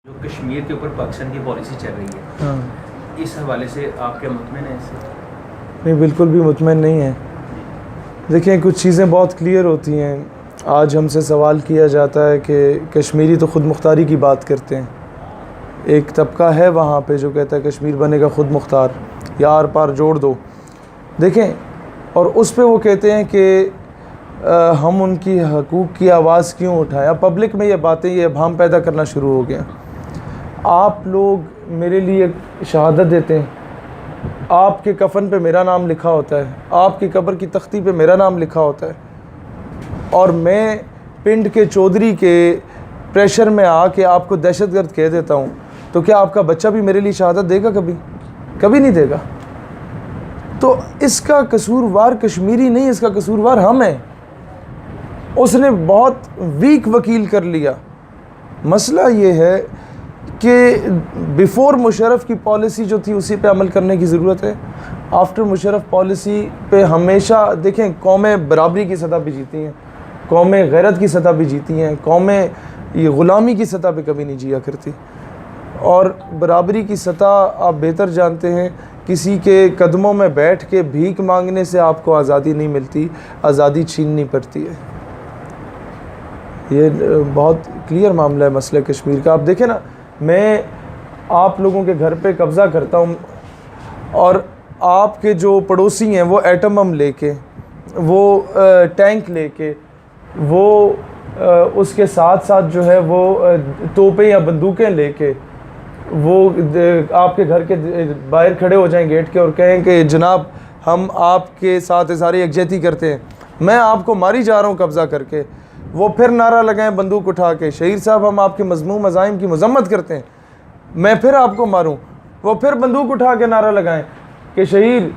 جو کشمیر کے اوپر پاکستان کی پالیسی چل رہی ہے، ہاں اس حوالے سے آپ کیا مطمئن ہیں اس سے؟ نہیں، بالکل بھی مطمئن نہیں ہے۔ دیکھیں، کچھ چیزیں بہت کلیئر ہوتی ہیں۔ آج ہم سے سوال کیا جاتا ہے کہ کشمیری تو خود مختاری کی بات کرتے ہیں، ایک طبقہ ہے وہاں پہ جو کہتا ہے کشمیر بنے گا خود مختار یا آر پار جوڑ دو۔ دیکھیں، اور اس پہ وہ کہتے ہیں کہ ہم ان کی حقوق کی آواز کیوں اٹھائیں۔ اب پبلک میں یہ باتیں، یہ ابہام پیدا کرنا شروع ہو گیا۔ آپ لوگ میرے لیے شہادت دیتے ہیں، آپ کے کفن پہ میرا نام لکھا ہوتا ہے، آپ کی قبر کی تختی پہ میرا نام لکھا ہوتا ہے، اور میں پنڈ کے چودھری کے پریشر میں آ کے آپ کو دہشت گرد کہہ دیتا ہوں، تو کیا آپ کا بچہ بھی میرے لیے شہادت دے گا؟ کبھی نہیں دے گا۔ تو اس کا قصوروار کشمیری نہیں، اس کا قصوروار ہم ہیں۔ اس نے بہت ویک وکیل کر لیا۔ مسئلہ یہ ہے کہ بیفور مشرف کی پالیسی جو تھی اسی پہ عمل کرنے کی ضرورت ہے۔ آفٹر مشرف پالیسی پہ ہمیشہ دیکھیں، قومیں برابری کی سطح پہ جیتی ہیں، قومیں غیرت کی سطح پہ جیتی ہیں، قومیں یہ غلامی کی سطح پہ کبھی نہیں جیا کرتی۔ اور برابری کی سطح آپ بہتر جانتے ہیں، کسی کے قدموں میں بیٹھ کے بھیک مانگنے سے آپ کو آزادی نہیں ملتی، آزادی چھیننی پڑتی ہے۔ یہ بہت کلیئر معاملہ ہے مسئلہ کشمیر کا۔ آپ دیکھیں نا، میں آپ لوگوں کے گھر پہ قبضہ کرتا ہوں، اور آپ کے جو پڑوسی ہیں وہ ایٹم بم لے کے، وہ ٹینک لے کے، وہ اس کے ساتھ ساتھ جو ہے وہ توپیں یا بندوقیں لے کے، وہ آپ کے گھر کے باہر کھڑے ہو جائیں گیٹ کے اور کہیں کہ جناب ہم آپ کے ساتھ اظہار یکجہتی کرتے ہیں، میں آپ کو ماری جا رہا ہوں قبضہ کر کے۔ وہ پھر نعرہ لگائیں بندوق اٹھا کے، شہید صاحب ہم آپ کے مذموم عزائم کی مذمت کرتے ہیں، میں پھر آپ کو ماروں۔ وہ پھر بندوق اٹھا کے نعرہ لگائیں کہ شہید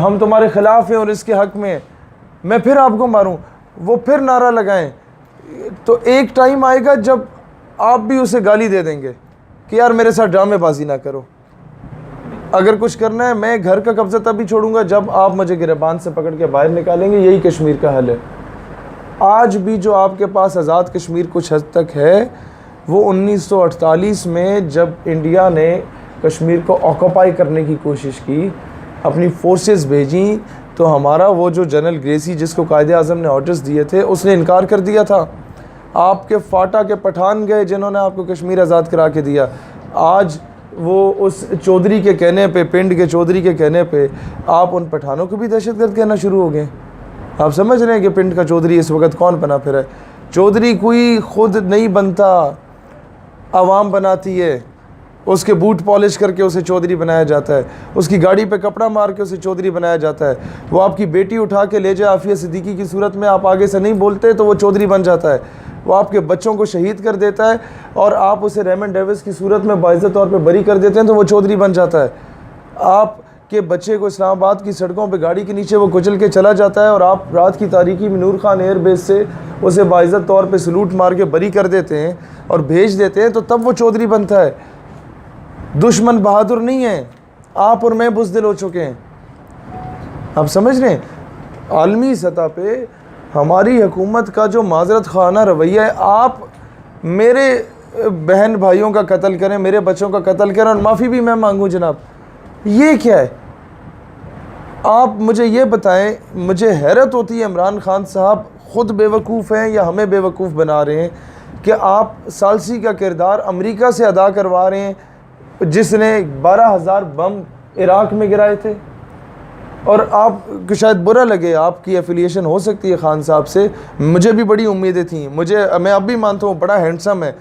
ہم تمہارے خلاف ہیں اور اس کے حق میں ہیں، میں پھر آپ کو ماروں۔ وہ پھر نعرہ لگائیں۔ تو ایک ٹائم آئے گا جب آپ بھی اسے گالی دے دیں گے کہ یار میرے ساتھ ڈرامے بازی نہ کرو۔ اگر کچھ کرنا ہے، میں گھر کا قبضہ تب ہی چھوڑوں گا جب آپ مجھے گریبان سے پکڑ کے باہر نکالیں گے۔ یہی کشمیر کا حل ہے۔ آج بھی جو آپ کے پاس آزاد کشمیر کچھ حد تک ہے، وہ 1948 میں جب انڈیا نے کشمیر کو آکوپائی کرنے کی کوشش کی، اپنی فورسز بھیجیں، تو ہمارا وہ جو جنرل گریسی جس کو قائد اعظم نے آرڈرز دیے تھے، اس نے انکار کر دیا تھا۔ آپ کے فاٹا کے پٹھان گئے جنہوں نے آپ کو کشمیر آزاد کرا کے دیا۔ آج وہ اس چودھری کے کہنے پہ، پنڈ کے چودھری کے کہنے پہ، آپ ان پٹھانوں کو بھی دہشت گرد کہنا شروع ہو گئے۔ آپ سمجھ رہے ہیں کہ پنڈ کا چودھری اس وقت کون بنا پھر ہے؟ چودھری کوئی خود نہیں بنتا، عوام بناتی ہے۔ اس کے بوٹ پالش کر کے اسے چودھری بنایا جاتا ہے، اس کی گاڑی پہ کپڑا مار کے اسے چودھری بنایا جاتا ہے۔ وہ آپ کی بیٹی اٹھا کے لے جائے عافیہ صدیقی کی صورت میں، آپ آگے سے نہیں بولتے تو وہ چودھری بن جاتا ہے۔ وہ آپ کے بچوں کو شہید کر دیتا ہے، اور آپ اسے ریمنڈ ڈیوس کی صورت میں باعزت طور پہ بری کر دیتے ہیں تو وہ چودھری بن جاتا ہے۔ آپ کے بچے کو اسلام آباد کی سڑکوں پہ گاڑی کے نیچے وہ کچل کے چلا جاتا ہے، اور آپ رات کی تاریکی میں نور خان ایئر بیس سے اسے باعزت طور پہ سلوٹ مار کے بری کر دیتے ہیں اور بھیج دیتے ہیں، تو تب وہ چودھری بنتا ہے۔ دشمن بہادر نہیں ہیں، آپ اور میں بزدل ہو چکے ہیں۔ آپ سمجھ رہے ہیں؟ عالمی سطح پہ ہماری حکومت کا جو معذرت خانہ رویہ ہے، آپ میرے بہن بھائیوں کا قتل کریں، میرے بچوں کا قتل کریں اور معافی بھی میں مانگوں، جناب یہ کیا ہے؟ آپ مجھے یہ بتائیں۔ مجھے حیرت ہوتی ہے عمران خان صاحب خود بے وقوف ہیں یا ہمیں بے وقوف بنا رہے ہیں کہ آپ ثالثی کا کردار امریکہ سے ادا کروا رہے ہیں، جس نے 12,000 بم عراق میں گرائے تھے۔ اور آپ کو شاید برا لگے، آپ کی ایفیلیشن ہو سکتی ہے خان صاحب سے، مجھے بھی بڑی امیدیں تھیں، میں اب بھی مانتا ہوں بڑا ہینڈسم ہے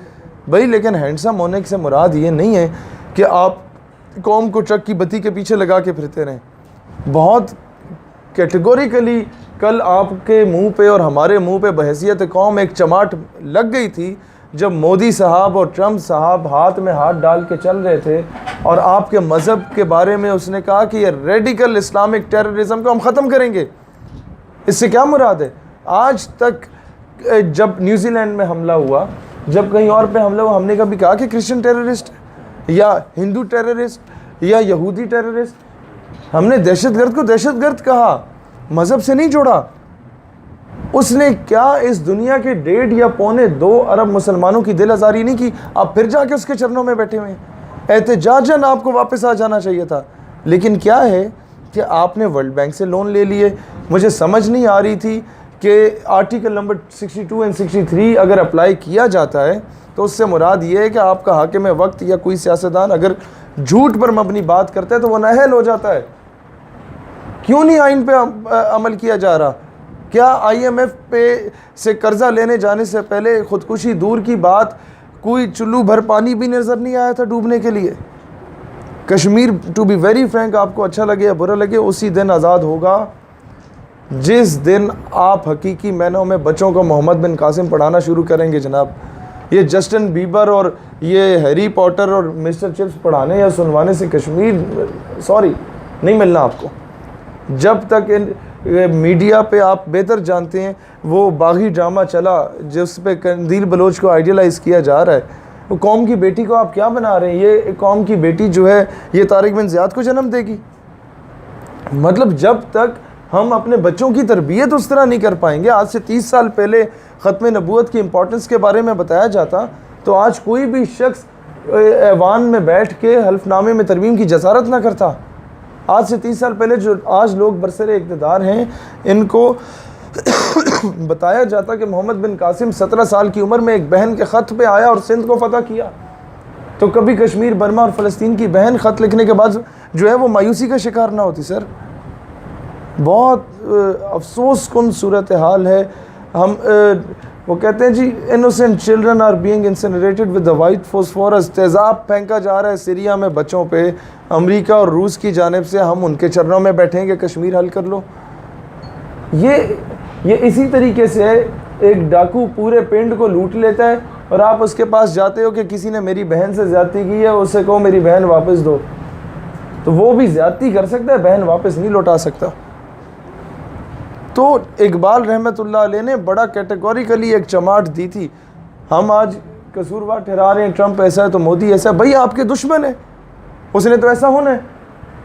بھائی، لیکن ہینڈسم ہونے سے مراد یہ نہیں ہے کہ آپ قوم کو ٹرک کی بتی کے پیچھے لگا کے پھرتے رہیں۔ بہت کیٹیگوریکلی کل آپ کے منہ پہ اور ہمارے منہ پہ بحیثیت قوم ایک چماٹ لگ گئی تھی جب مودی صاحب اور ٹرمپ صاحب ہاتھ میں ہاتھ ڈال کے چل رہے تھے، اور آپ کے مذہب کے بارے میں اس نے کہا کہ یہ ریڈیکل اسلامک ٹیررزم کو ہم ختم کریں گے۔ اس سے کیا مراد ہے؟ آج تک جب نیوزی لینڈ میں حملہ ہوا، جب کہیں اور پہ حملہ ہوا، ہم نے کبھی کہا کہ کرسچن ٹیررسٹ یا ہندو ٹیررسٹ یا یہودی ٹیررسٹ؟ ہم نے دہشت گرد کو دہشت گرد کہا، مذہب سے نہیں جوڑا۔ اس نے کیا اس دنیا کے 1.5 یا 1.25 ارب مسلمانوں کی دل آزاری نہیں کی؟ آپ پھر جا کے اس کے چرنوں میں بیٹھے ہوئے ہیں۔ احتجاجاً آپ کو واپس آ جانا چاہیے تھا، لیکن کیا ہے کہ آپ نے ورلڈ بینک سے لون لے لیے۔ مجھے سمجھ نہیں آ رہی تھی کہ آرٹیکل نمبر 62 اور 63 اگر اپلائی کیا جاتا ہے تو اس سے مراد یہ ہے کہ آپ کا حاکم وقت یا کوئی سیاستدان اگر جھوٹ پر مبنی بات کرتا ہے تو وہ نااہل ہو جاتا ہے۔ کیوں نہیں آئین پہ عمل کیا جا رہا؟ کیا IMF پہ سے قرضہ لینے جانے سے پہلے خودکشی دور کی بات، کوئی چلو بھر پانی بھی نظر نہیں آیا تھا ڈوبنے کے لیے؟ Kashmir to be very frank, آپ کو اچھا لگے یا برا لگے، اسی دن آزاد ہوگا جس دن آپ حقیقی معنوں میں بچوں کو محمد بن قاسم پڑھانا شروع کریں گے جناب۔ یہ جسٹن بیبر اور یہ ہیری پوٹر اور مسٹر چپس پڑھانے یا سنوانے سے کشمیر سوری نہیں ملنا آپ کو۔ جب تک میڈیا پہ آپ بہتر جانتے ہیں وہ باغی ڈرامہ چلا جس پہ قندیل بلوچ کو آئیڈیلائز کیا جا رہا ہے، وہ قوم کی بیٹی کو آپ کیا بنا رہے ہیں؟ یہ قوم کی بیٹی جو ہے یہ طارق بن زیاد کو جنم دے گی؟ مطلب جب تک ہم اپنے بچوں کی تربیت اس طرح نہیں کر پائیں گے۔ آج سے 30 سال پہلے ختم نبوت کی امپورٹنس کے بارے میں بتایا جاتا تو آج کوئی بھی شخص ایوان میں بیٹھ کے حلف نامے میں ترمیم کی جسارت نہ کرتا۔ آج سے 30 سال پہلے جو آج لوگ برسر اقتدار ہیں ان کو بتایا جاتا کہ محمد بن قاسم 17 سال کی عمر میں ایک بہن کے خط پہ آیا اور سندھ کو فتح کیا، تو کبھی کشمیر، برما اور فلسطین کی بہن خط لکھنے کے بعد جو ہے وہ مایوسی کا شکار نہ ہوتی۔ سر بہت افسوس کن صورتحال ہے۔ ہم وہ کہتے ہیں جی innocent children are being incinerated with the white phosphorus، تیزاب پھینکا جا رہا ہے سیریا میں بچوں پہ امریکہ اور روس کی جانب سے، ہم ان کے چرنوں میں بیٹھیں کہ کشمیر حل کر لو۔ یہ اسی طریقے سے ایک ڈاکو پورے پنڈ کو لوٹ لیتا ہے اور آپ اس کے پاس جاتے ہو کہ کسی نے میری بہن سے زیادتی کی ہے، اسے کہو میری بہن واپس دو، تو وہ بھی زیادتی کر سکتا ہے، بہن واپس نہیں لوٹا سکتا۔ تو اقبال رحمۃ اللہ علیہ نے بڑا کیٹیگوریکلی ایک چماٹ دی تھی۔ ہم آج قصوروار ٹھہرا رہے ہیں ٹرمپ ایسا ہے تو مودی ایسا ہے، بھائی آپ کے دشمن ہے، اس نے تو ایسا ہونا ہے۔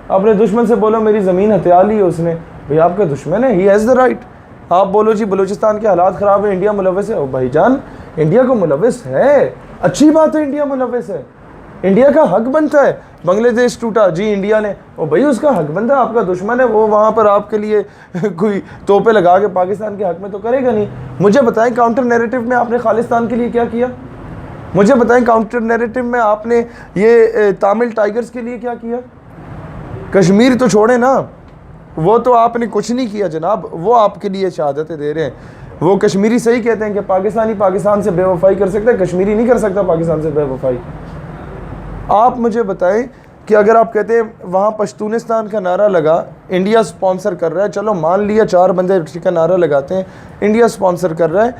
اپنے دشمن سے بولو میری زمین ہتھیار لی ہے اس نے، بھئی آپ کے دشمن ہے، ہی ہیز دا رائٹ۔ آپ بولو جی بلوچستان کے حالات خراب ہیں، انڈیا ملوث ہے، بھائی جان انڈیا کو ملوث ہے، اچھی بات ہے انڈیا ملوث ہے، انڈیا کا حق بنتا ہے۔ بنگلہ دیش ٹوٹا جی انڈیا نے، او بھائی اس کا حق بنتا ہے، آپ کا دشمن ہے، وہ وہاں پر آپ کے لیے کوئی توپے لگا کے پاکستان کے حق میں تو کرے گا نہیں۔ مجھے بتائیں کاؤنٹر نیریٹو میں آپ نے خالصتان کے لیے کیا کیا؟ مجھے بتائیں کاؤنٹر نیریٹو میں آپ نے یہ تامل ٹائیگرز کے لیے کیا کیا؟ کشمیر تو چھوڑیں نا، وہ تو آپ نے کچھ نہیں کیا جناب، وہ آپ کے لیے شہادتیں دے رہے ہیں۔ وہ کشمیری صحیح کہتے ہیں کہ پاکستانی پاکستان سے بے وفائی کر سکتا ہے، کشمیری نہیں کر سکتا پاکستان سے بے وفائی۔ آپ مجھے بتائیں کہ اگر آپ کہتے ہیں وہاں پشتونستان کا نعرہ لگا، انڈیا سپانسر کر رہا ہے، چلو مان لیا 4 بندے کا نعرہ لگاتے ہیں، انڈیا سپانسر کر رہا ہے،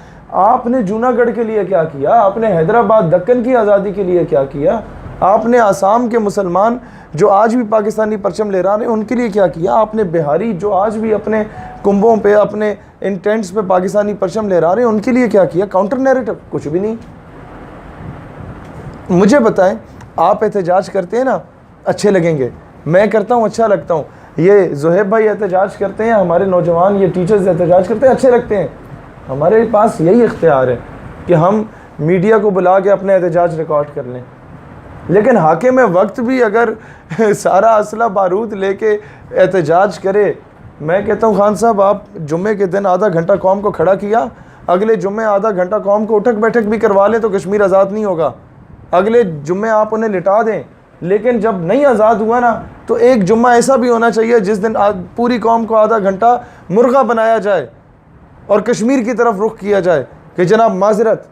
آپ نے جونا گڑھ کے لیے کیا کیا؟ آپ نے حیدرآباد دکن کی آزادی کے لیے کیا کیا؟ آپ نے آسام کے مسلمان جو آج بھی پاکستانی پرچم لہرا رہے ہیں ان کے لیے کیا کیا؟ آپ نے بہاری جو آج بھی اپنے کنبوں پہ اپنے ان ٹینٹس پہ پاکستانی پرچم لہرا رہے ہیں ان کے لیے کیا کیا؟ کاؤنٹر نیریٹو کچھ بھی نہیں۔ مجھے بتائیں آپ احتجاج کرتے ہیں نا اچھے لگیں گے، میں کرتا ہوں اچھا لگتا ہوں، یہ زہیب بھائی احتجاج کرتے ہیں، ہمارے نوجوان یہ ٹیچرز احتجاج کرتے ہیں، اچھے لگتے ہیں۔ ہمارے پاس یہی اختیار ہے کہ ہم میڈیا کو بلا کے اپنے احتجاج ریکارڈ کر لیں، لیکن حاکم وقت بھی اگر سارا اسلحہ بارود لے کے احتجاج کرے، میں کہتا ہوں خان صاحب آپ جمعے کے دن آدھا گھنٹہ قوم کو کھڑا کیا، اگلے جمعے آدھا گھنٹہ قوم کو اٹھک بیٹھک بھی کروا لیں تو کشمیر آزاد نہیں ہوگا، اگلے جمعے آپ انہیں لٹا دیں، لیکن جب نہیں آزاد ہوا نا تو ایک جمعہ ایسا بھی ہونا چاہیے جس دن پوری قوم کو آدھا گھنٹہ مرغا بنایا جائے اور کشمیر کی طرف رخ کیا جائے کہ جناب معذرت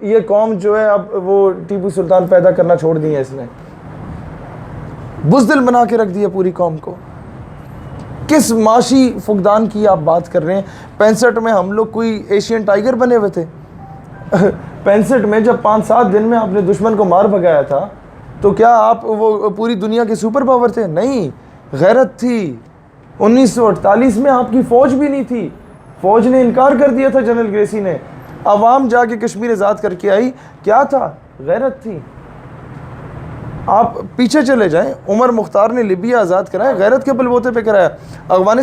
یہ قوم جو ہے اب وہ ٹیپو سلطان پیدا کرنا چھوڑ دی ہے، اس نے بزدل بنا کے رکھ دیا پوری قوم کو۔ کس معاشی فقدان کی آپ بات کر رہے ہیں؟ 65 میں ہم لوگ کوئی ایشین ٹائیگر بنے ہوئے تھے؟ 65 میں جب 5-7 دن میں آپ نے دشمن کو مار بھگایا تھا تو کیا آپ وہ پوری دنیا کے سپر پاور تھے؟ نہیں، غیرت تھی۔ 1948 میں آپ کی فوج بھی نہیں تھی، فوج نے انکار کر دیا تھا، جنرل گریسی نے، عوام جا کے کشمیر آزاد کر کے آئی، کیا تھا؟ غیرت تھی۔ آپ پیچھے چلے جائیں، عمر مختار نے لیبیا آزاد کرایا، غیرت کے بل بوتے پہ کرایا۔ افغانستان